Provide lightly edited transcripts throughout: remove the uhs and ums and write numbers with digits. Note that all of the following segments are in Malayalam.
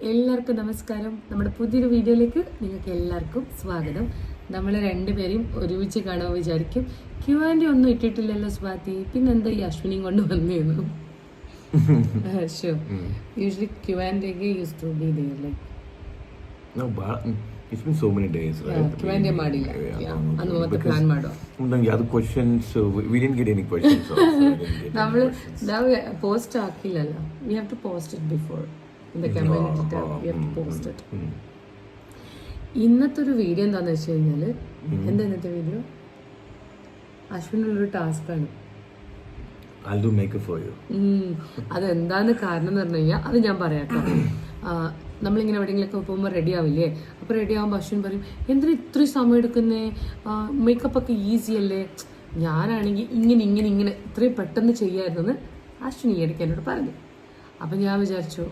എല്ലാവർക്കും നമസ്കാരം. നമ്മുടെ പുതിയൊരു വീഡിയോയിലേക്ക് നിങ്ങൾക്ക് എല്ലാവർക്കും സ്വാഗതം. നമ്മൾ രണ്ടുപേരെയും ഒരുമിച്ച് കാണാൻ വിചാരിക്കും. ക്യുവാൻ്റെ ഒന്നും ഇട്ടിട്ടില്ലല്ലോ സ്വാതി, പിന്നെന്താ ഈ അശ്വിനിയും കൊണ്ട് വന്നിരുന്നു? യൂഷ്വലി ക്യുവാൻ്റെ use to be there like No, but it's been so many days, right? ಕ್ಯುವಾಂಡೆ ಮಾಡಿಲ್ಲ. ಅನ್ನು ಮತ್ತೆ ಪ್ಲಾನ್ ಮಾಡೋ. ನಂಗೆ ಯಾವುದು questions, we didn't get any questions. ನಾವು post ಹಾಕಿಲ್ಲಲ್ಲ. We have to post it before. In the community tab, we have to post it. ഇന്നത്തെ ഒരു വീഡിയോ എന്താണെന്ന് വെച്ച് കഴിഞ്ഞാൽ, എന്താ ഇന്നത്തെ video? അശ്വിനുള്ളൊരു ടാസ്ക്കാണ്. I'll do makeup for you. അതെന്താന്ന് കാരണം എന്ന് പറഞ്ഞു കഴിഞ്ഞാൽ അത് ഞാൻ പറയാം കേട്ടോ. നമ്മളിങ്ങനെ എവിടെയെങ്കിലൊക്കെ പോകുമ്പോൾ റെഡി ആവില്ലേ, അപ്പോൾ റെഡി ആകുമ്പോൾ അശ്വിൻ പറയും, എന്തിനാ ഇത്രയും സമയം എടുക്കുന്നേ, മേക്കപ്പൊക്കെ ഈസി അല്ലേ, ഞാനാണെങ്കിൽ ഇങ്ങനെ ഇത്രയും പെട്ടെന്ന് ചെയ്യാമായിരുന്നെന്ന് അശ്വിൻ ഈ ഇടയ്ക്ക് എന്നോട് പറഞ്ഞു. അപ്പം ഞാൻ വിചാരിച്ചു,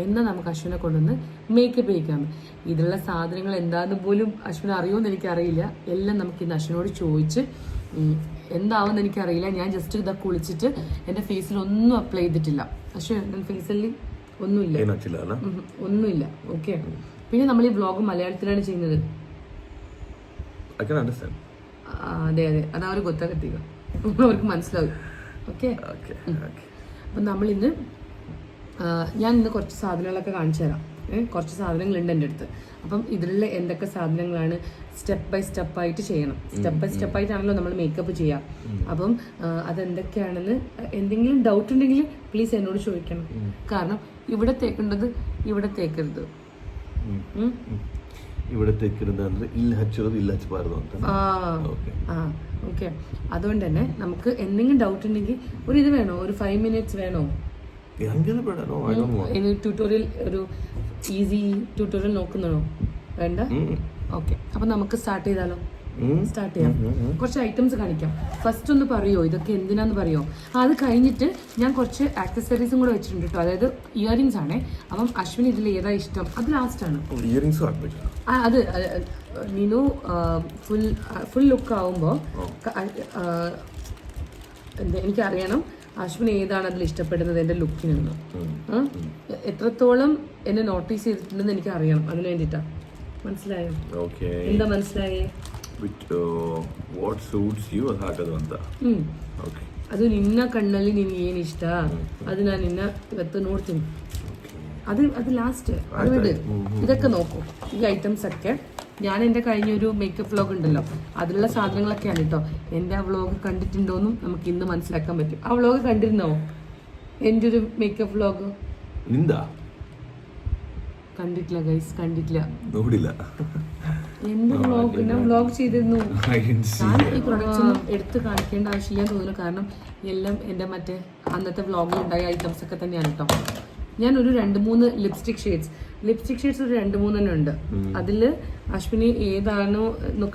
എന്നാൽ നമുക്ക് അശ്വിനെ കൊണ്ടുവന്ന് മേക്കപ്പ് ചെയ്യിക്കാമെന്ന്. ഇതിലുള്ള സാധനങ്ങൾ എന്താണെന്ന് പോലും അശ്വിന് അറിയുമെന്ന് എനിക്കറിയില്ല. എല്ലാം നമുക്ക് ഇന്ന് അശ്വിനോട് ചോദിച്ച് എന്താവുമെന്ന് എനിക്കറിയില്ല. ഞാൻ ജസ്റ്റ് ഇതൊക്കെ കുളിച്ചിട്ട് എൻ്റെ ഫേസിൽ ഒന്നും അപ്ലൈ ചെയ്തിട്ടില്ല. അശ്വിൻ എൻ്റെ ഫേസിൽ ഒന്നുമില്ല. ഓക്കെ, പിന്നെ നമ്മൾ ഈ വ്ളോഗ് മലയാളത്തിലാണ് ചെയ്യുന്നത്. അതെ, അത് അവർ ಗೊತ್ತಾಗತ್ತೀಗ, അവർക്ക് മനസ്സിലാവും. ഓക്കെ, അപ്പം നമ്മളിന്ന് ഞാൻ ഇന്ന് കുറച്ച് സാധനങ്ങളൊക്കെ കാണിച്ചു തരാം. കുറച്ച് സാധനങ്ങളുണ്ട് എൻ്റെ അടുത്ത്. അപ്പം ഇതിലുള്ള എന്തൊക്കെ സാധനങ്ങളാണ് സ്റ്റെപ്പ് ബൈ സ്റ്റെപ്പായിട്ട് ചെയ്യണം. സ്റ്റെപ്പ് ബൈ സ്റ്റെപ്പായിട്ടാണല്ലോ നമ്മൾ മേക്കപ്പ് ചെയ്യാം. അപ്പം അതെന്തൊക്കെയാണെന്ന് എന്തെങ്കിലും ഡൗട്ട് ഉണ്ടെങ്കിൽ പ്ലീസ് എന്നോട് ചോദിക്കണം. കാരണം ഇവിടെ തേക്കേണ്ടത് ഇവിടെ തേക്കരുത്. ഓക്കെ, അതുകൊണ്ട് തന്നെ നമുക്ക് എന്തെങ്കിലും ഡൗട്ട് ഉണ്ടെങ്കിൽ ഒരു ഇത് വേണോ, ഒരു 5 minutes വേണോ ട്യൂട്ടോറിയൽ, ഒരു ഈസി ട്യൂട്ടോറിയൽ നോക്കുന്നോ? വേണ്ട. ഓക്കെ, അപ്പൊ നമുക്ക് സ്റ്റാർട്ട് ചെയ്താലോ? സ്റ്റാർട്ട് ചെയ്യാം. കുറച്ച് ഐറ്റംസ് കാണിക്കാം. ഫസ്റ്റ് ഒന്ന് പറയോ ഇതൊക്കെ എന്തിനാന്ന് പറയോ? അത് കഴിഞ്ഞിട്ട് ഞാൻ കുറച്ച് ആക്സസറീസും കൂടെ വെച്ചിട്ടുണ്ട് കേട്ടോ. അതായത് ഇയറിംഗ്സ് ആണേ. അപ്പം അശ്വിൻ ഇതിൽ ഏതാ ഇഷ്ടം അത് ലാസ്റ്റ് ആണ്. അത് നീനു ഫുൾ ലുക്ക് ആവുമ്പോൾ എന്താ എനിക്കറിയണം അശ്വിൻ ഏതാണ് അതിൽ ഇഷ്ടപ്പെടുന്നത് എൻ്റെ ലുക്കിനെന്ന്. എത്രത്തോളം എന്നെ നോട്ടീസ് ചെയ്തിട്ടുണ്ടെന്ന് എനിക്ക് അറിയണം. അതിന് വേണ്ടിയിട്ടാ. മനസ്സിലായോ? എന്താ മനസ്സിലായേ? ಅದು ನಿನ್ನ ಕಣ್ಣಲ್ಲಿ ನಿನ್ಗೆ ಏನ್ ಇಷ್ಟ ಅದು ನಾನು ನಿನ್ನ ಇವತ್ತು ನೋಡ್ತೀನಿ. അത് ലാസ്റ്റ് അത് വിട്. ഇതൊക്കെ നോക്കൂ, ഈ ഐറ്റംസ് ഒക്കെ. ഞാൻ എൻ്റെ കഴിഞ്ഞൊരു മേക്കപ്പ് വ്ളോഗ് ഉണ്ടല്ലോ, അതിലുള്ള സാധനങ്ങളൊക്കെയാണ് കേട്ടോ. എൻ്റെ ആ വ്ളോഗ് കണ്ടിട്ടുണ്ടോന്നും നമുക്ക് ഇന്ന് മനസ്സിലാക്കാൻ പറ്റും. ആ വ്ളോഗ് കണ്ടിരുന്നോ? എൻ്റെ ഒരു മേക്കപ്പ് വ്ളോഗ് കണ്ടിട്ടില്ല ഗൈസ്, കണ്ടിട്ടില്ല. എന്ത് വ്ളോഗ് ഞാൻ വ്ളോഗ് ചെയ്തിരുന്നു. ഞാൻ ഈ പ്രൊഡക്ട്സ് ഒന്നും എടുത്ത് കാണിക്കേണ്ട ആവശ്യമില്ല തോന്നുന്നു. കാരണം എല്ലാം എൻ്റെ മറ്റേ അന്നത്തെ വ്ളോഗിൽ ഉണ്ടായ ഐറ്റംസ് ഒക്കെ തന്നെയാണ് കേട്ടോ. ഞാൻ ഒരു 2-3 ലിപ്സ്റ്റിക് ഷെയ്ഡ്സ് ഒരു 2-3 ഉണ്ട്. അതിൽ അശ്വിനി ഏതാണോ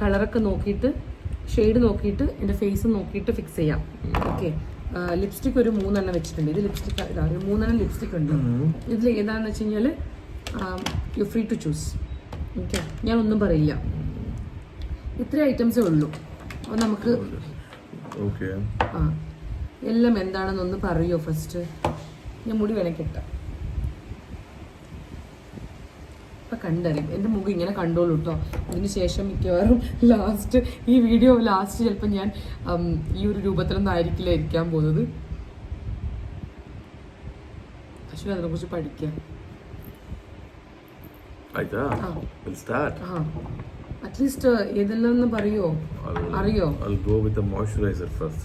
കളറൊക്കെ നോക്കിയിട്ട് ഷെയ്ഡ് നോക്കിയിട്ട് എൻ്റെ ഫേസ് നോക്കിയിട്ട് ഫിക്സ് ചെയ്യാം. ഓക്കെ, ലിപ്സ്റ്റിക് ഒരു 3 വെച്ചിട്ടുണ്ട്. ഇത് ലിപ്സ്റ്റിക് ഒരു 3 ലിപ്സ്റ്റിക് ഉണ്ട്. ഇതിൽ ഏതാണെന്ന് വെച്ച് കഴിഞ്ഞാൽ you free to choose. Okay, ഞാൻ ഒന്നും പറയില്ല. ഇത്ര ഐറ്റംസേ ഉള്ളൂ. അപ്പോൾ നമുക്ക് എല്ലാം എന്താണെന്നൊന്ന് പറയോ ഫസ്റ്റ്? ഞാൻ മുടി വേണമെങ്കിൽ ഇപ്പം കണ്ടറിയും. എൻ്റെ മുഖം ഇങ്ങനെ കണ്ടോളൂ കേട്ടോ. അതിന് ശേഷം മിക്കവാറും ലാസ്റ്റ് ഈ വീഡിയോ ലാസ്റ്റ് ചിലപ്പോൾ ഞാൻ ഈ ഒരു രൂപത്തിലൊന്നും ആയിരിക്കില്ല ഇരിക്കാൻ പോകുന്നത്. അശ്വിൻ അതിനെക്കുറിച്ച് പഠിക്കാം. അറ്റ്ലീസ്റ്റ് ഏതെല്ലാം ഒന്ന് പറയോ? അറിയോ? I'll go with the moisturizer first.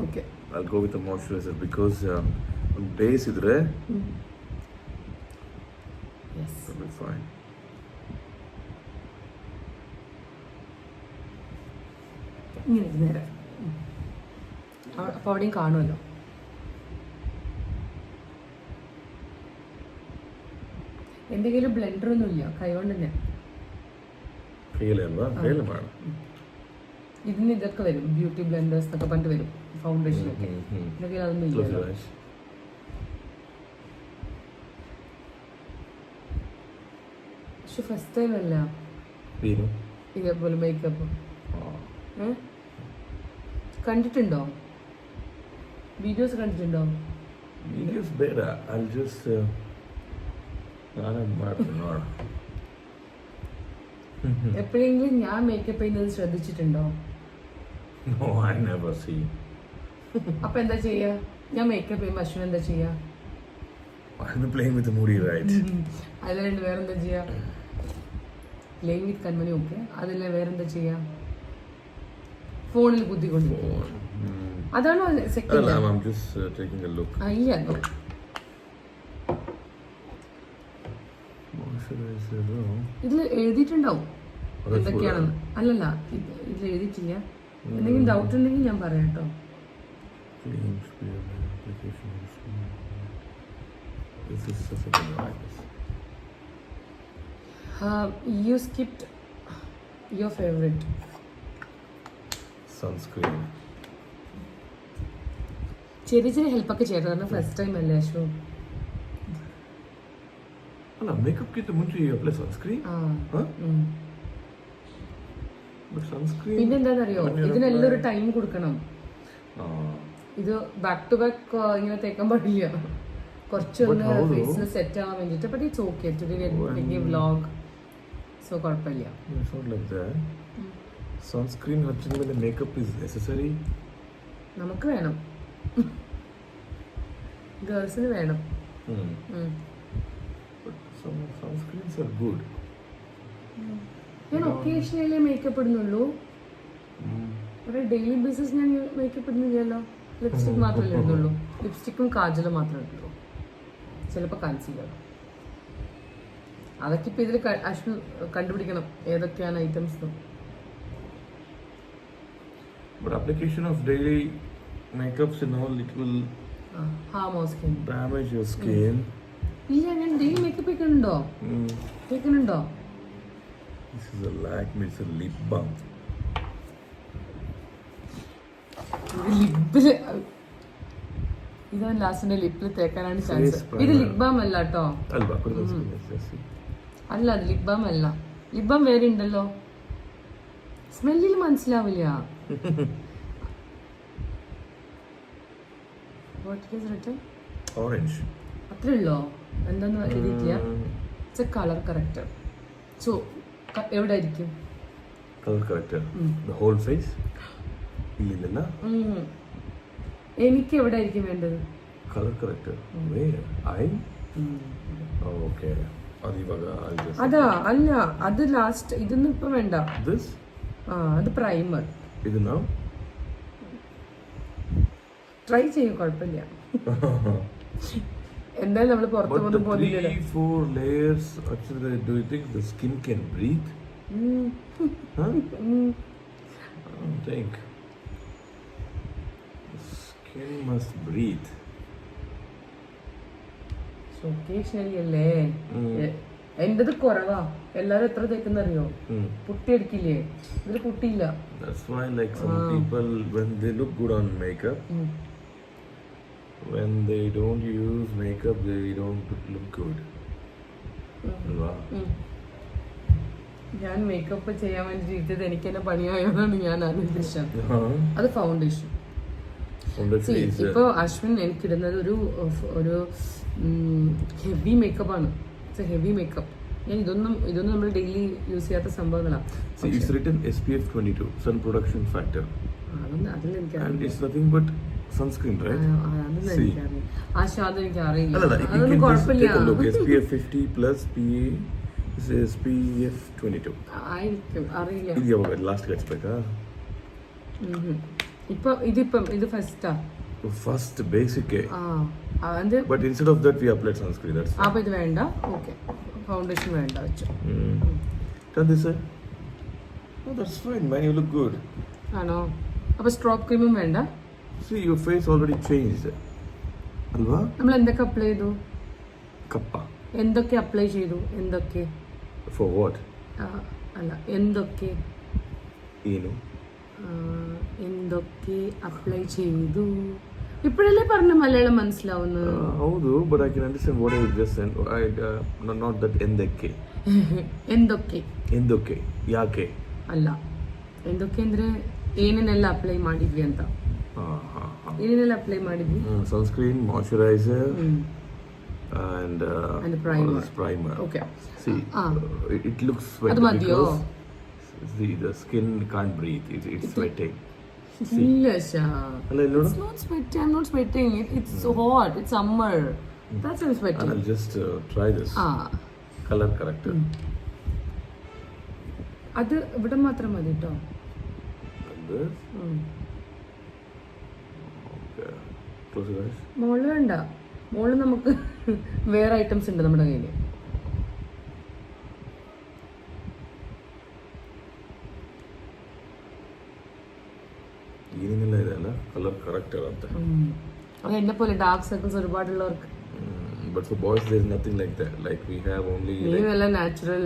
Okay. I'll go with the moisturizer because base idre yes, that'll be fine. ഇങ്ങനെ നേരെ അപ്പോൾ അവിടെയും കാണുമല്ലോ. എൻ്റെ കയ്യിൽ ബ്ലെൻഡർ ഒന്നും ഇല്ല, കൈകൊണ്ട് തന്നെ. ഇതിന് ഇതൊക്കെ വരും, ബ്യൂട്ടി ബ്ലെൻഡേഴ്സ് എന്നൊക്കെ പറഞ്ഞിട്ട് വരും, ഫൗണ്ടേഷനൊക്കെ. എൻ്റെ കയ്യിൽ അതൊന്നും ഇല്ല. പക്ഷെ ഫസ്റ്റ് ടൈം അല്ല ഇതേപോലെ മേക്കപ്പ്. കണ്ടിട്ടുണ്ടോ? വീഡിയോസ് കണ്ടിട്ടുണ്ടോ? Videos better. I'll just എപ്പോഴെങ്കിലും ഞാൻ മേക്കപ്പ് ചെയ്യുന്നത് ശ്രദ്ധിച്ചിട്ടുണ്ടോ? No, I never see. അപ്പൊ എന്താ ചെയ്യാ? ഞാൻ മേക്കപ്പ് ചെയ്യുമ്പോ അശ്വിൻ എന്താ ചെയ്യാ? I'm playing with the moody, right? അതിലുണ്ട് വേറെന്താ ചെയ്യാ? Playing with Kanmani okay. അതില്ല വേറെന്താ ചെയ്യാ? ഫോണിൽ കുത്തിക്കൊണ്ടിരിക്കും. അതാണോ second? I'm just taking a look. ഇല്ല, Moisturizer. ഇതിൽ എഴുതിയിട്ടുണ്ടാവും എന്തൊക്കെയാണെന്ന്. അല്ലല്ല, ഇതിൽ എഴുതിയിട്ടില്ല. എന്തെങ്കിലും ഡൗട്ട് ഉണ്ടെങ്കിൽ ഞാൻ പറയാം കേട്ടോ. Clean spear application. This is such a good practice. You skipped your favorite. Sunscreen. ചെറിയ ചെറിയ ഹെൽപ്പൊക്കെ ചെയ്യണം. കാരണം ഫസ്റ്റ് ടൈം അല്ലേ അശു? ಅಲ್ಲ ಮೇಕಪ್ಗಿಂತ ಮುಂಚೆ ಅಪ್ಲೈ ಸನ್ಸ್ಕ್ರೀನ್ ಬಟ್ ಸನ್ಸ್ಕ್ರೀನ್ പിന്നെന്താണെന്നറിയോ, ഇതിനെല്ലാം ഒരു ടൈം കൊടുക്കണം. ഇത് ബാക്ക് ടു ബാക്ക് ഇങ്ങനെ തേക്കാൻ പാടില്ല. കുറച്ചൊന്ന് ഫേസിൽ സെറ്റ് ആവാൻ വേണ്ടിട്ട്. But it's okay to do vlog, so കുഴപ്പമില്ല. It's not like that. Sunscreen ഹച്ചിന്റെ മേക്കപ്പ് ഈസ് നെസസറി. നമുക്ക് വേണം, ഗേൾസിന് വേണം. Sunscreens are good. ഞാൻ ഒക്കേഷണലി മേക്കപ്പ് ഇടുന്നുള്ളൂ. ഒരു ഡെയിലി ബേസിസ് ഞാൻ മേക്കപ്പ് ഇടുന്നില്ലല്ലോ. ലിപ്സ്റ്റിക് മാത്രമല്ലേ ഇടുന്നുള്ളൂ. ലിപ്സ്റ്റിക്കും കാജലും മാത്രമേ ഇടുള്ളൂ. ചിലപ്പോൾ കൺസീലർ. അതൊക്കെ ഇപ്പം ഇതിൽ അശ്വിൻ കണ്ടുപിടിക്കണം ഏതൊക്കെയാണ് items. But application of daily makeups and all, it will harm our skin, damage your skin. ഇല്ല, ഞാൻ ഡെയിലി മേക്കപ്പ് വെക്കുന്നുണ്ടോ? വെക്കുന്നുണ്ടോ? This is a Lakme, it's a lip balm. ലിപ്പില് ഇതാണ് ലാസ്റ്റിന്റെ ലിപ്പിൽ തേക്കാനാണ് ചാൻസ്. ഇത് ലിപ് ബാം അല്ല കേട്ടോ. അല്ല, അത് ലിപ് ബാം അല്ല. ലിപ് ബാം വേറെ ഉണ്ടല്ലോ. സ്മെല്ലിൽ മനസ്സിലാവില്ല. What is written? Orange. അത്രേ ഉള്ളോ? എന്താന്ന് എഴുതിയിട്ടില്ല. It's a colour corrector. So എവിടെ ആയിരിക്കും colour corrector? The whole face? ഇല്ലല്ല, എനിക്ക് എവിടെ ആയിരിക്കും വേണ്ടത് കളർ കറക്റ്റർ? I okay. അതാ അല്ല, അത് ലാസ്റ്റ്. ഇതൊന്നും ഇപ്പൊ വേണ്ട. അത് പ്രൈമർ. ഇത് ട്രൈ ചെയ്യും, കുഴപ്പമില്ല. എന്തായാലും നമ്മൾ പുറത്തു പോകുന്ന പോലെ 3-4 layers. Actually, do you think the skin can breathe? Huh? I don't think. The skin must breathe. Occasionally അല്ലേ. എന്റത് കുറവാ. എല്ലാരും എത്ര തേക്കുന്നറിയോ? പുട്ടി അടിക്കില്ലേ? ഇതിൽ പുട്ടിയില്ല. That's why like some people, when they look good on makeup, when they don't use makeup, they don't look good. ഞാൻ മേക്കപ്പ് ചെയ്യാൻ വേണ്ടി ഇട്ടത് എനിക്ക് തന്നെ പണിയായോന്നാണ് ഞാൻ ആലോചിച്ചത്. അത് ഫൗണ്ടേഷൻ. ഇപ്പൊ അശ്വിൻ എനിക്കിടുന്നത് ഒരു ഹെവി മേക്കപ്പ് ആണ്. It's A heavy makeup. ഞാൻ ഇതൊന്നും നമ്മൾ ഡെയിലി യൂസ് ചെയ്യാത്ത സംഭവങ്ങളാണ്. It's written SPF 22, sun production factor. അതിൽ എനിക്ക് And it's nothing but sunscreen, right? അതൊന്നും എനിക്കറിയില്ല. ആശാദം എനിക്ക് അറിയില്ല. You can just take a look. SPF 50 plus PA is SPF 22. ആയിരിക്കും, അറിയില്ല. ಇದು ಯಾವಾಗ ಲಾಸ್ಟ್ ಹಚ್ಬೇಕಾ? ഇത് ഫസ്റ്റാ. First basic. But instead of that we applied sunscreen. That's fine. അപ്പൊ ഇത് വേണ്ട. ഓക്കെ, ഫൗണ്ടേഷൻ വേണ്ട വെച്ചു. Turn this side. Oh, that's fine, man. You look good. ആണോ? അപ്പൊ സ്ട്രോപ്പ് ക്രീമും വേണ്ട. See, your face already changed. Alva? നമ്മൾ എന്തൊക്കെ അപ്ലൈ ചെയ്തു? Kappa. എന്തൊക്കെ അപ്ലൈ ചെയ്തു? എന്തൊക്കെ? For what? അല്ല, എന്തൊക്കെ? ಏನು? എന്തൊക്കെ അപ്ലൈ ചെയ്തു? ഇപ്പോഴല്ലേ പറഞ്ഞ മലയാളം മനസ്സിലാവുന്നത്? ಹೌದು, but I can understand what you just said. Not that ಎಂದಕ್ಕೆ. ಎಂದಕ್ಕೆ ಯಾಕೆ? ಅಲ್ಲ, ಎಂದಕ್ಕೆ ಅಂದ್ರೆ ಏನೇನೆಲ್ಲ ಅಪ್ಲೈ ಮಾಡಿದ್ವಿ ಅಂತ. ಏನೇನೆಲ್ಲ ಅಪ್ಲೈ ಮಾಡಿದ್ವಿ? Sunscreen, moisturiser, and the primer. this primer. Okay. See, it looks sweaty Adu madhiyo? because the skin can't breathe. It's sweating. ഇല്ല ശാ. Hello, Luna. It's not sweating. I'm not sweating. It's so hot. It's summer. That's why I'm sweating. I'll just try this color corrector. അത് ഇവിടെ മാത്രം മതി കേട്ടോ. Like this. Okay. Close your eyes. മോള് വേണ്ട. മോള് നമുക്ക് വേറെ ഐറ്റംസ് ഉണ്ട് നമ്മുടെ കയ്യിൽ. ഈനിങ്ങില്ല ഇതല്ല കളർ കറക്റ്റ് ಅಂತ. അത് എന്നെ പോലെ ഡാർക്ക് സർക്കിൾസ് ഒരുപാടുള്ളവർക്ക്. But for boys there is nothing like that. Like we have only നീവല്ല നാച്ചുറൽ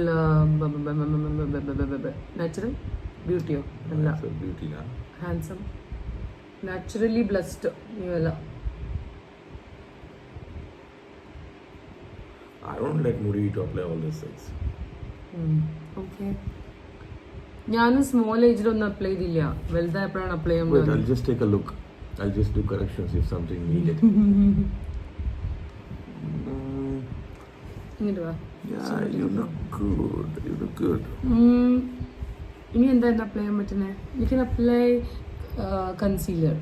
ബ്യൂട്ടിയോ അല്ല natural beauty na. Handsome naturally blessed നീവല്ല. I don't like Mudi to apply all these things. ഓക്കെ. ഞാനും സ്മോൾ ഏജിലൊന്നും അപ്ലൈ ചെയ്തില്ല, വലുതായപ്പോഴാണ് അപ്ലൈ ചെയ്യാൻ Wait, പോകുന്നത്. I'll just take a look. I'll just do corrections if something needed. ഇങ്ങോട്ട് വാ. Yeah, you look good. You look good. ഇനി എന്തായിരുന്നു അപ്ലൈ ചെയ്യാൻ പറ്റുന്നത്? യു ക്യാൻ അപ്ലൈ കൺസീലർ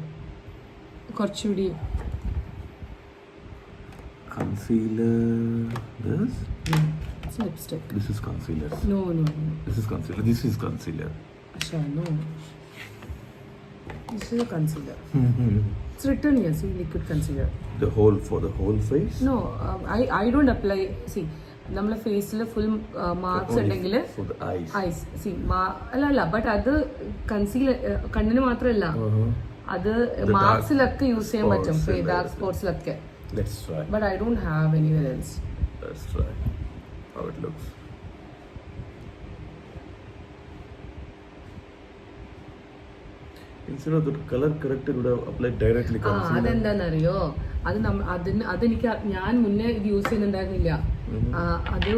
കുറച്ചുകൂടി. Concealer. This? Lipstick. This is concealer. No no This is concealer. This is concealer. അച്ഛാ no, this is concealer. It's written here, see, liquid concealer. For the whole face? No, I don't apply. See, നമ്മളെ ഫേസിൽ ഫുൾ മാർക്സ് Only ഉണ്ടെങ്കിൽ for the eyes. ഐസ് സി അല്ല ബട്ട് അത് കൺസീലർ കണ്ണിന് മാത്രമല്ല, അത് The മാർക്സിലൊക്കെ യൂസ് ചെയ്യാൻ spots പറ്റും, and ഡാർക്ക് everything. സ്പോട്സിലൊക്കെ. Let's try. But I don't have anywhere else. Let's try how it looks. Instead of the color corrector, would have applied directly concealer. അതെന്താണെന്നറിയോ, അതെനിക്ക് ഞാൻ മുന്നേ ഇത് യൂസ് ചെയ്യുന്നുണ്ടായിരുന്നില്ല. അത്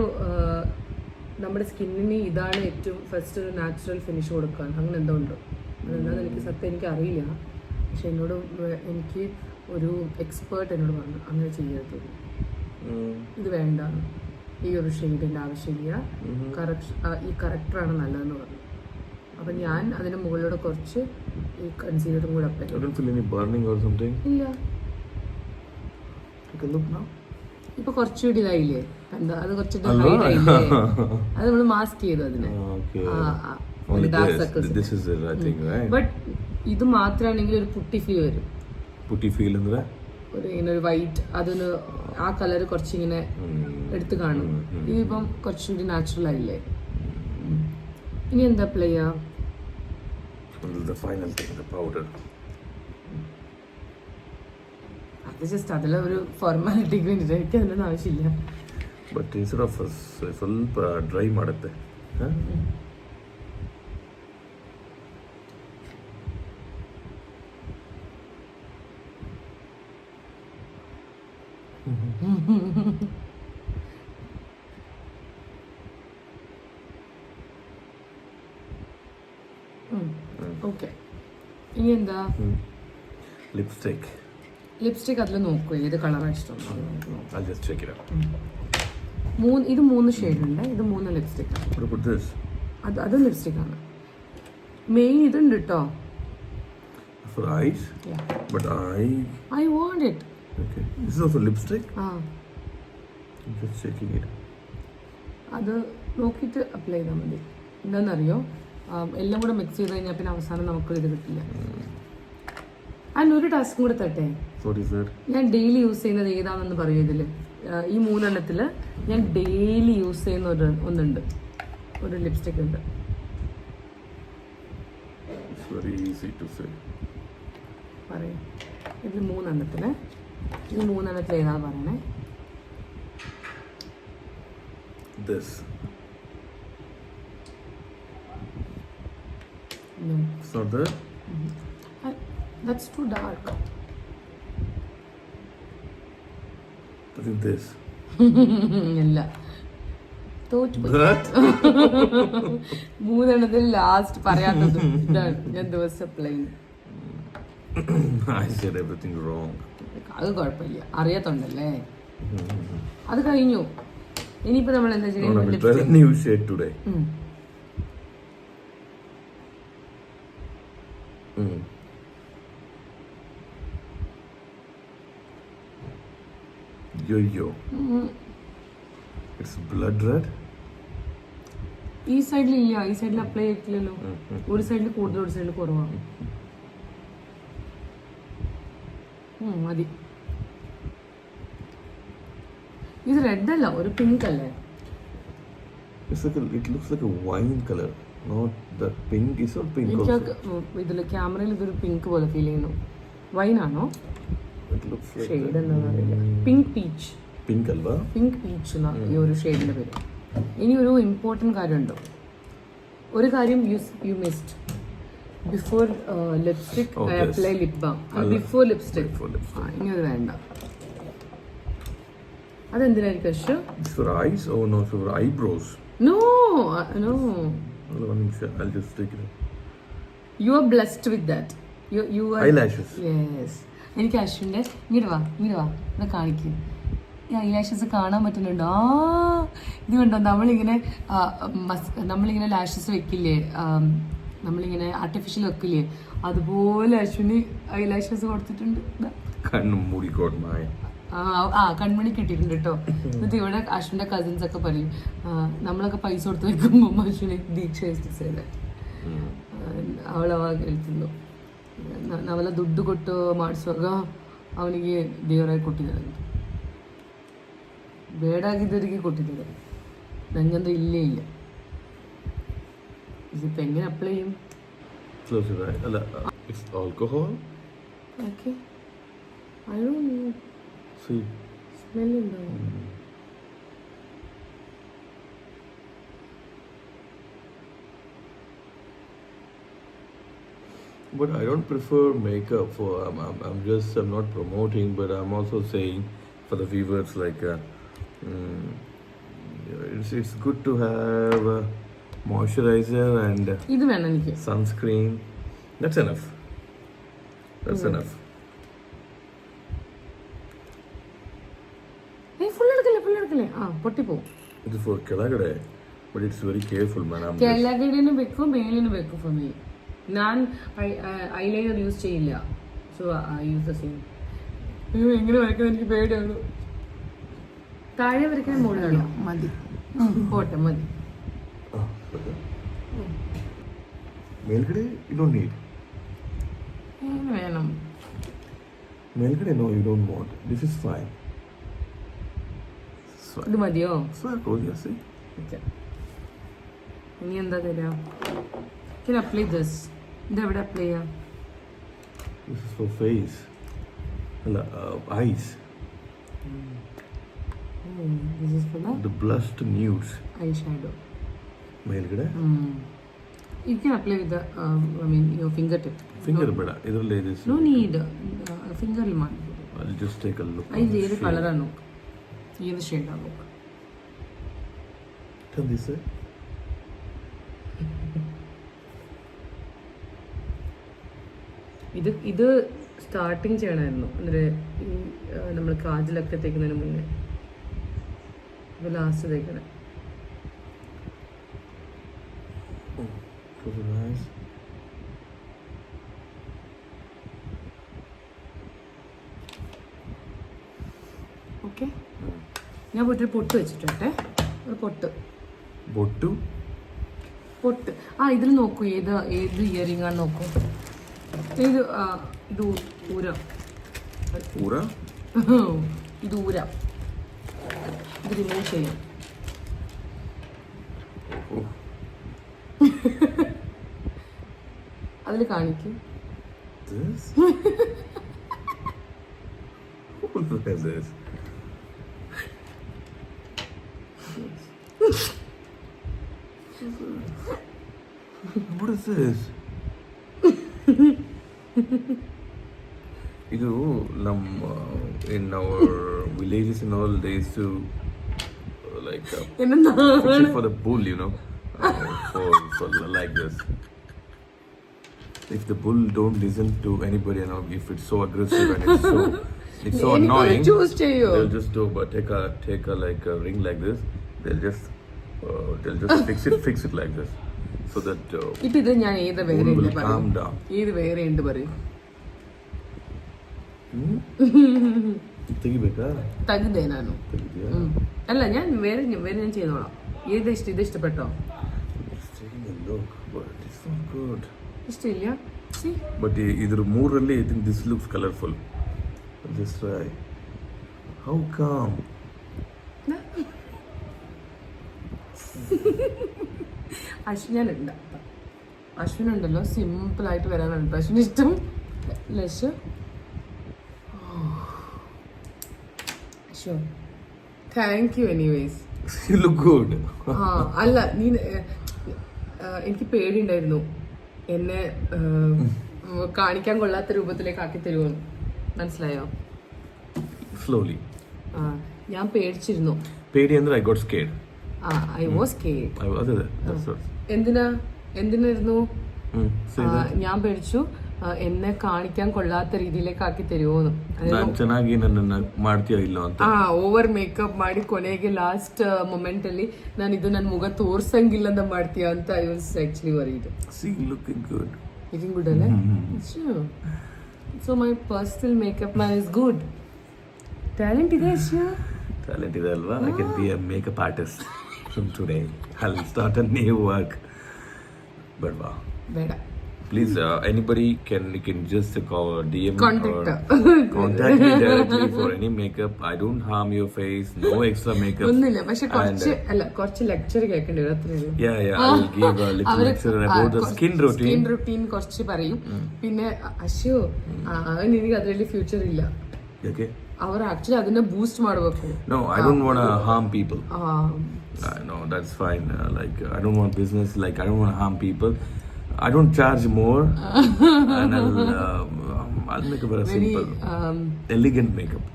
നമ്മുടെ സ്കിന്നിന് ഇതാണ് ഏറ്റവും ഫസ്റ്റ് ഒരു നാച്ചുറൽ ഫിനിഷ് കൊടുക്കാൻ, അങ്ങനെ എന്തോ ഉണ്ട്. അതെന്താണെന്ന് എനിക്ക് സത്യം എനിക്ക് അറിയില്ല. പക്ഷെ എന്നോട് എനിക്ക് ഒരു എക്സ്പേർട്ട് എന്നോട് പറഞ്ഞു അങ്ങനെ ചെയ്യരുത്, ഇത് വേണ്ട, ഈ ഒരു ഷെയ്ഡിൻ്റെ ആവശ്യമില്ല, ഈ കറക്റ്ററാണ് നല്ലതെന്ന് പറഞ്ഞു. അപ്പം ഞാൻ അതിന് മുകളിലൂടെ കുറച്ച് ഈ കൺസീലറും കൂടെ apply I don't feel any burning or something. ഇല്ല. Take a look now. ഇപ്പൊ കുറച്ചുകൂടി ഇതായില്ലേ, എന്താ അത് കുറച്ചിട്ട് ഹൈഡ് ആയില്ലേ, അത് നമ്മൾ മാസ്ക് ചെയ്തു അതിന്. Okay. Only dark this. circles. This is it, I think, right? But ഇത് മാത്രമാണെങ്കിൽ ഒരു പുട്ടി ഫീൽ വരും, Putty feel in there? ഒരു ഇങ്ങനെ ഒരു വൈറ്റ്, അതൊന്ന് ആ കളർ കുറച്ചിങ്ങനെ എടുത്ത് കാണും. ഇതിപ്പം കുറച്ചുകൂടി നാച്ചുറൽ ആയില്ലേ. ഇനി എന്താ അപ്ലൈ ചെയ്യാം? The final thing, the powder. അത് ജസ്റ്റ് അതിലെ ഒരു ഫോർമാലിറ്റിക്ക് വേണ്ടിയിട്ട്, എനിക്ക് അതിനൊന്നും ആവശ്യമില്ല. But instead of ಸ್ವಲ್ಪ dry ಮಾಡುತ್ತೆ. ഓക്കെ. ഇനി എന്താ? Lipstick. ലിപ്സ്റ്റിക് അതിൽ നോക്കൂ ഏത് കളറാണ് ഇഷ്ടം. I'll just check it out. ഇത് 3 ഷെയ്ഡ് ഉണ്ട്, ഇത് 3 ലിപ്സ്റ്റിക് ആണ്. What about this? അത് ലിപ്സ്റ്റിക് ആണ്. മെയിൻ ഇതുണ്ട് കേട്ടോ For eyes? Yeah. But I want it. Okay. This is also lipstick? ആ I'm just checking it. അത് നോക്കിയിട്ട് അപ്ലൈ ചെയ്താൽ മതി. എന്താണെന്നറിയോ, എല്ലാം കൂടെ മിക്സ് ചെയ്ത് കഴിഞ്ഞാൽ പിന്നെ അവസാനം നമുക്ക് ഇത് കിട്ടില്ല. അതിന് ഒരു ടാസ്കും കൂടെ തട്ടെ. What is that? ഞാൻ ഡെയിലി യൂസ് ചെയ്യുന്നത് ഏതാണെന്ന് പറയൂ. ഇതിൽ ഈ 3 എണ്ണത്തിൽ ഞാൻ ഡെയിലി യൂസ് ചെയ്യുന്ന ഒന്നുണ്ട്, ഒരു ലിപ്സ്റ്റിക് ഉണ്ട്. It's very easy to say. പറയും ഇതിൽ 3 എണ്ണത്തിൽ, ഈ 3 എണ്ണത്തിൽ ഏതാണെന്ന് പറയണേ. This. No. It's not there? That's too dark. I think this. ഇല്ല, തോറ്റുപോയി. That? 3 എണ്ണത്തിൽ ലാസ്റ്റ് പറയാത്തത് ഇതാണ്. ഞാൻ ദിവസം അപ്ലൈ ചെയ്യും. I said everything wrong. അത് കുഴപ്പമില്ല, അറിയാത്തോണ്ടല്ലേ. അത് കഴിഞ്ഞു. ഇനിയിപ്പോ നമ്മൾ എന്താ No, no, we'll try a new shade today. Yo. It's blood red. ഈ സൈഡിൽ ഇല്ല, ഈ സൈഡിൽ അപ്ലൈ ചെയ്തിട്ടില്ലല്ലോ. ഒരു സൈഡിൽ കൂടുതൽ, ഒരു സൈഡിൽ കുറവാണ്. മതി. ഇത് റെഡ് അല്ല, ഒരു പിങ്ക് അല്ലേ? It looks like a wine color, not that pink. Is not pink എനിക്ക് also. ഇതില് ക്യാമറയിൽ ഇതൊരു പിങ്ക് പോലെ ഫീൽ ചെയ്യുന്നു. വൈനാണോ? It looks like ഷെയ്ഡ് എന്താണെന്ന് അറിയില്ല. Pink peach. pink alva. Pink peach എന്ന ഈ ഒരു ഷെയ്ഡിന്റെ പേര്. ഇനി ഒരു ഇമ്പോർട്ടൻറ്റ് കാര്യമുണ്ട്. ഒരു കാര്യം you missed. Before lipstick I apply lip balm. Before lipstick. ഇനി അത് വേണ്ട. അതെന്തിനായിരിക്കും അശ്വ? It's for eyes? Oh no, it's for eyebrows. No. I'll just take it. You are blessed with that. You are. Eyelashes. Yes. എനിക്ക് അശ്വിൻ്റെ ഇങ്ങോട്ട് വാ ഇവിടെ കാണിക്കും. ഈ ഐലാഷസ് കാണാൻ പറ്റുന്നുണ്ടോ? ഇത് കണ്ടോ, നമ്മളിങ്ങനെ ലാഷസ് വെക്കില്ലേ, നമ്മളിങ്ങനെ ആർട്ടിഫിഷ്യൽ വെക്കില്ലേ, അതുപോലെ അശ്വിന് ഐലാഷസ് കൊടുത്തിട്ടുണ്ട്. കൺമണി കിട്ടിയിട്ടുണ്ട് കേട്ടോ. എന്നിട്ട് ഇവിടെ അശ്വിൻ്റെ കസിൻസ് ഒക്കെ പറയും, നമ്മളൊക്കെ പൈസ കൊടുത്ത് വെക്കുമ്പോൾ അശ്വിന് ദീക്ഷ ಅವಳವಾಗ ಹೇಳ್ತಿದ್ಲು, ನಾವೆಲ್ಲ ದುಡ್ಡು ಕೊಟ್ಟು ಮಾಡಿಸುವಾಗ ಅವನಿಗೆ ದೇವರಾಗಿ ಕೊಟ್ಟಿದ್ದಾರೆ, ಬೇಡಾಗಿದ್ದವರಿಗೆ ಕೊಟ್ಟಿದ್ದಾರೆ, ನನಗಂದ್ರೆ ಇಲ್ಲೇ ಇಲ್ಲ. ഇതിപ്പോൾ എങ്ങനെ അപ്ലൈ ചെയ്യും? ഓക്കെ, സ്മെൽ ഉണ്ടാവും. But I don't prefer makeup for. I'm not promoting, but I'm also saying for the viewers, like it's good to have moisturizer and ഇത് വേണം എനിക്ക്, sunscreen. That's enough. Enough. Full എടുക്കല്ലേ, പൊട്ടിപ്പോവും. It is for ಕೆಳಗಡೆ, but it's very careful, man. ಕೆಳಗಡೆനും വെക്കും മേലിനും വെക്കും. ഫോർ മീ, ഞാൻ ഐലൈനർ യൂസ് ചെയ്യില്ല, so I use the same. എങ്ങനെ വരയ്ക്കാൻ എനിക്ക് പേടിയാണ്. താഴെ വരയ്ക്കാൻ മുകളിലാണോ? മതി, പോട്ടെ, മതി. മേൽഗಡೆ you don't need. വേണം മേൽഗಡೆ no, you don't want. This is fine. ഇത് മതിയോ? ഇനി എന്താ തരാ? Can I apply this? ഇതെവിടെ അപ്ലൈ ചെയ്യാം? This is for face. Eyes. This is for the blushed nudes. Eyeshadow. ಮೇಲ್ಗಡೆ. You can apply with the your fingertip. Finger ಬೇಡ, ಇದರಲ್ಲಿ ಇದೆ. No need. Finger ಅಲ್ಲಿ ಮಾಡಿ. I'll just take a look. ಇದು ಏದು ಕಲರ್ ಅನ್ನು, ಏದು ಶೇಡ್ ಆಗಬೇಕು. Can this say? ഇത് സ്റ്റാർട്ടിങ് ചെയ്യണമായിരുന്നു, ಅಂದರೆ നമ്മൾ കാജലൊക്കെ തേക്കുന്നതിന് മുന്നേ. ഇത് ലാസ്റ്റ് തേക്കണം. ഓക്കെ, ഞാൻ പോയിട്ട് പൊട്ട് വെച്ചിട്ടെ. ഒരു പൊട്ട്. ഇതിൽ നോക്കൂ, ഏത് ഇയറിംഗ് ആണ് നോക്കൂ. ഇത് ഊരാം. ഇത് ഊരാം, ഇത് റിമൂവ് ചെയ്യാം. അതിൽ കാണിക്കും. What is this? ಇದು ನಮ್ಮ in our villages and all, they used to like fix it for the bull, for like this. If the bull don't listen to anybody, if it's so aggressive and it's so It's so annoying. Choose cheyo. They'll just do, but take a like a ring like this. They'll just fix it like this, so that ഇപ്പൊ ഇത് ഞാൻ ഏത് വേറെ will ഉണ്ട് calm പറയും down. ഏത് വേറെ ഉണ്ട് പറയും ತೆಗಿಬೇಕಾ? തകുതേ ನಾನು ತೆಗಿದ್ಯಾ? അല്ല ഞാൻ വേറെ ഞാൻ ചെയ്തോളാം. ഇത് ഇഷ്ടപ്പെട്ടോ? It's taking a look, but it's not good. ഇഷ്ടമില്ല. But either ಮೂರಲ್ಲಿ I think this looks colorful. Just try. How come? അശ്വിനുണ്ടല്ലോ സിമ്പിൾ ആയിട്ട് വരാനാണ് കേട്ടോ അശ്വിന് ഇഷ്ടം. ലശ് thank you anyways. You look good. അല്ല നീ എനിക്ക് പേടിയുണ്ടായിരുന്നു എന്നെ കാണിക്കാൻ കൊള്ളാത്ത രൂപത്തിലേക്ക് ആക്കി തരുമോ, മനസ്സിലായോ? Slowly. ഞാൻ പേടിച്ചിരുന്നു. പേടി ಅಂದ್ರೆ I got scared. I was scared. That's what. എന്തിനായിരുന്നു? Say that. ഞാൻ പേടിച്ചു എന്നെ കാണിക്കാൻ കൊള്ളാത്ത രീതിയിലേക്ക് ആക്കി തരുമോന്ന്. ನಾನು ಚೆನ್ನಾಗಿ ನನ್ನನ್ನು ಮಾಡ್ತೀಯೋ ಇಲ್ಲೋ ಅಂತ. ಓವರ್ ಮೇಕಪ್ ಮಾಡಿ ಕೊನೆಗೆ ಲಾಸ್ಟ್ ಮೊಮೆಂಟ್ ಅಲ್ಲಿ ನಾನು ಇದು ನನ್ನ ಮುಖ ತೋರ್ಸಂಗಿಲ್ಲ ಅಂತ ಮಾಡ್ತೀಯ ಅಂತ I was actually worried. See, looking good. Looking good ಅಲ್ಲ? Sure. So my personal makeup man is good. Talent ಇದೆ ಅಶ್ಯ. Talent ಇದೆ ಅಲ್ವಾ? I can be a makeup artist from today. I'll start a new work. But wow. ಬೇಡ. Please, anybody can just call DM Contact me directly for any makeup. I don't harm your face. No extra makeup. ഒന്നുമില്ല, പക്ഷെ കുറച്ച് ലെക്ചർ കേൾക്കേണ്ടി വരും. അത്രേ. Yeah. I'll give a little lecture about the skin routine. Skin routine കുറച്ച് പറയും. പിന്നെ അശ്യോ എനിക്ക് ಅದರಲ್ಲಿ ಫ್ಯೂಚರ್ ಇಲ್ಲ. Okay. ಅವರು ಆಕ್ಚುಲಿ ಅದನ್ನ ಬೂಸ್ಟ್ ಮಾಡಬೇಕು. No, I don't want to harm people. No, that's fine. Like I don't want business. Like I don't want to harm people. I don't charge more, and I'll make a very simple, elegant makeup.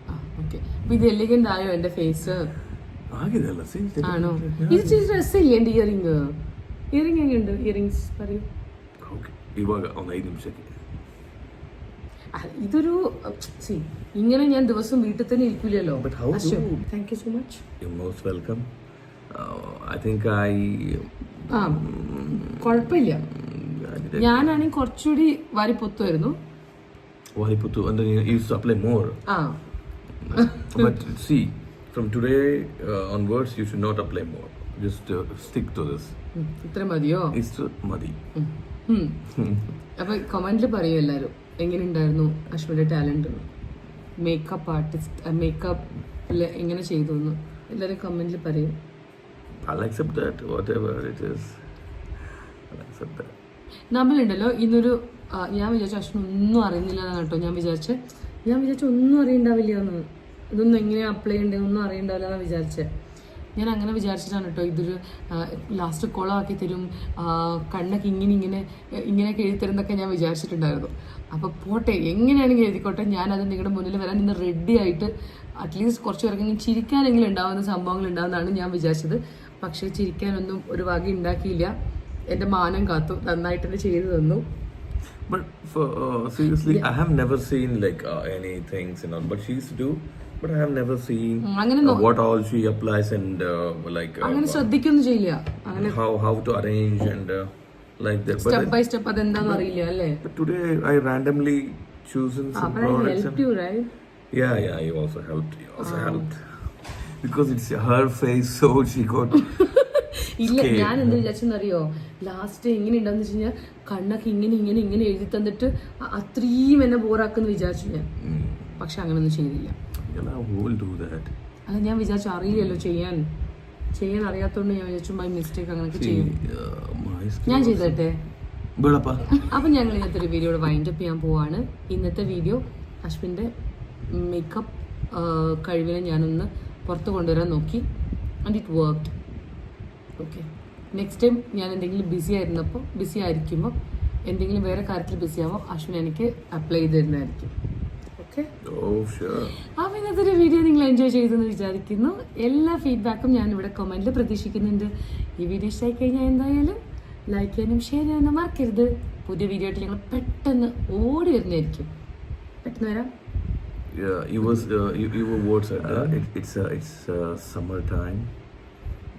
Okay. With elegant ayo ende face. Agidalla see. Ano. Idu dress ille ende earring engundu earrings parayu. Okay. Ivaga on 5 നിമിഷಕ್ಕೆ. ഇതൊരു see ഇങ്ങനെ ഞാൻ ദിവസം വീട്ടിൽ തന്നെ ഇരിക്കില്ലല്ലോ. But how do? Thank you so much. You're most welcome. I think കുഴപ്പമില്ല. ഞാനാണെങ്കിൽ കുറച്ചുകൂടി വാരിപ്പൊത്തുമായിരുന്നു. വാരിപ്പൊത്തു and then you used to apply more. But see, from today onwards you should not apply more. Just stick to this. ഇത്ര മതിയോ? ഇത്ര മതി. അപ്പൊ കമന്റിൽ പറയൂ എല്ലാരും എങ്ങനെയുണ്ടായിരുന്നു അശ്വിന്റെ ടാലന്റ്, മേക്കപ്പ് ആർട്ടിസ്റ്റ്, മേക്കപ്പ് എങ്ങനെ ചെയ്തു എന്ന് എല്ലാരും കമന്റിൽ പറയൂ. I'll accept that, whatever it is. I'll accept that. നമ്മളുണ്ടല്ലോ ഇന്നൊരു ഞാൻ വിചാരിച്ചു അശ്വിൻ ഒന്നും അറിയുന്നില്ല കേട്ടോ. ഞാൻ വിചാരിച്ചു ഒന്നും അറിയണ്ടാവില്ല എന്ന്, ഇതൊന്നും എങ്ങനെയാ അപ്ലൈ ചെയ്യണ്ടേ ഒന്നും അറിയണ്ടാവില്ല എന്നാണ് വിചാരിച്ചത്. ഞാൻ അങ്ങനെ വിചാരിച്ചിട്ടാണ് കേട്ടോ ഇതൊരു ലാസ്റ്റ് കുളമാക്കി തരും, കണ്ണൊക്കെ ഇങ്ങനെയൊക്കെ എഴുതി തരുന്നൊക്കെ ഞാൻ വിചാരിച്ചിട്ടുണ്ടായിരുന്നു. അപ്പോൾ പോട്ടെ, എങ്ങനെയാണെങ്കിൽ എഴുതിക്കോട്ടെ, ഞാനത് നിങ്ങളുടെ മുന്നിൽ വരാൻ ഇന്ന് റെഡി ആയിട്ട് അറ്റ്ലീസ്റ്റ് കുറച്ച് പേർക്കെങ്കിലും ചിരിക്കാനെങ്കിലും ഉണ്ടാവുന്ന സംഭവങ്ങൾ ഉണ്ടാവുന്നതാണ് ഞാൻ വിചാരിച്ചത്. പക്ഷേ ചിരിക്കാനൊന്നും ഒരു വക ഉണ്ടാക്കിയില്ല. എൻ്റെ മാനം കാത്തു, നന്നായിട്ട് തന്നെ ചെയ്തു തന്നു. But seriously, I have never seen like any things, but she used to do. But I have never seen what all she applies and like അങ്ങനെ ശ്രദ്ധിക്കൊന്നും ചെയ്യില്ല. അങ്ങനെ how to arrange and like that. Step by step അതെന്താന്ന് അറിയില്ല അല്ലേ. But today I randomly chosen some products. I helped you, right? Yeah, you also helped. Because it's her face, so she got. ഇല്ല, ഞാൻ എന്ത് വിചാരിച്ചെന്നറിയോ, ലാസ്റ്റ് എങ്ങനെ ഉണ്ടാന്ന് വെച്ച് കഴിഞ്ഞാൽ കണ്ണൊക്കെ ഇങ്ങനെ എഴുതി തന്നിട്ട് അത്രയും എന്നെ ബോറാക്കെന്ന് വിചാരിച്ചു ഞാൻ. പക്ഷെ അങ്ങനൊന്നും ചെയ്തില്ല. അത് ഞാൻ വിചാരിച്ചു അറിയില്ലല്ലോ ചെയ്യാൻ അറിയാത്തോണ്ട് ഞാൻ വിചാരിച്ചു ബൈ മിസ്റ്റേക്ക് അങ്ങനെയൊക്കെ ചെയ്യും. ഞാൻ ചെയ്തട്ടെ. അപ്പം ഞങ്ങൾ ഇന്നത്തെ ഒരു വീഡിയോയുടെ വൈൻഡപ്പ് ചെയ്യാൻ പോവാണ്. ഇന്നത്തെ വീഡിയോ അശ്വിൻ്റെ മേക്കപ്പ് കഴിവിനെ ഞാനൊന്ന് പുറത്ത് കൊണ്ടുവരാൻ നോക്കി. And it worked. Okay, next time ഞാൻ എന്തെങ്കിലും ബിസി ആയിരിക്കുമ്പോൾ എന്തെങ്കിലും വേറെ കാര്യത്തിൽ ബിസി ആവുമ്പോൾ അശ്വിൻ എനിക്ക് അപ്ലൈ ചെയ്ത് തരുന്നതായിരിക്കും. ഓക്കെ, അപ്പോൾ ഇന്നത്തെ ഒരു വീഡിയോ നിങ്ങൾ എൻജോയ് ചെയ്തെന്ന് വിചാരിക്കുന്നു. എല്ലാ ഫീഡ്ബാക്കും ഞാനിവിടെ കമൻറ്റിൽ പ്രതീക്ഷിക്കുന്നുണ്ട്. ഈ വീഡിയോ ഇഷ്ടമായി കഴിഞ്ഞാൽ എന്തായാലും ലൈക്ക് ചെയ്യാനും ഷെയർ ചെയ്യാനും മറക്കരുത്. പുതിയ വീഡിയോ ആയിട്ട് ഞങ്ങൾ പെട്ടെന്ന് ഓടി വരുന്നതായിരിക്കും. പെട്ടെന്ന് വരാം. you were words it's summertime.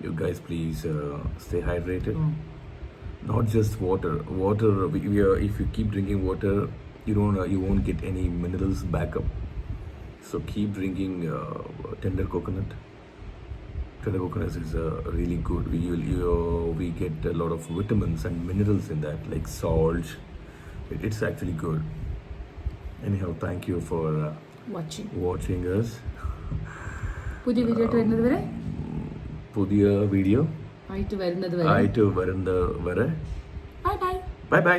You guys please stay hydrated. Not just water. If you keep drinking water, you won't get any minerals back up. So keep drinking tender coconut. Tender coconut is really good. We get a lot of vitamins and minerals in that, like salt. It's actually good. Anyhow, thank you for watching us. പുതിയ വീഡിയോ ആയിട്ട് വരുന്നത് വരെ പുതിയ വീഡിയോ ആയിട്ട് വരുന്നത് വരെ ബൈ ബൈ. Bye bye.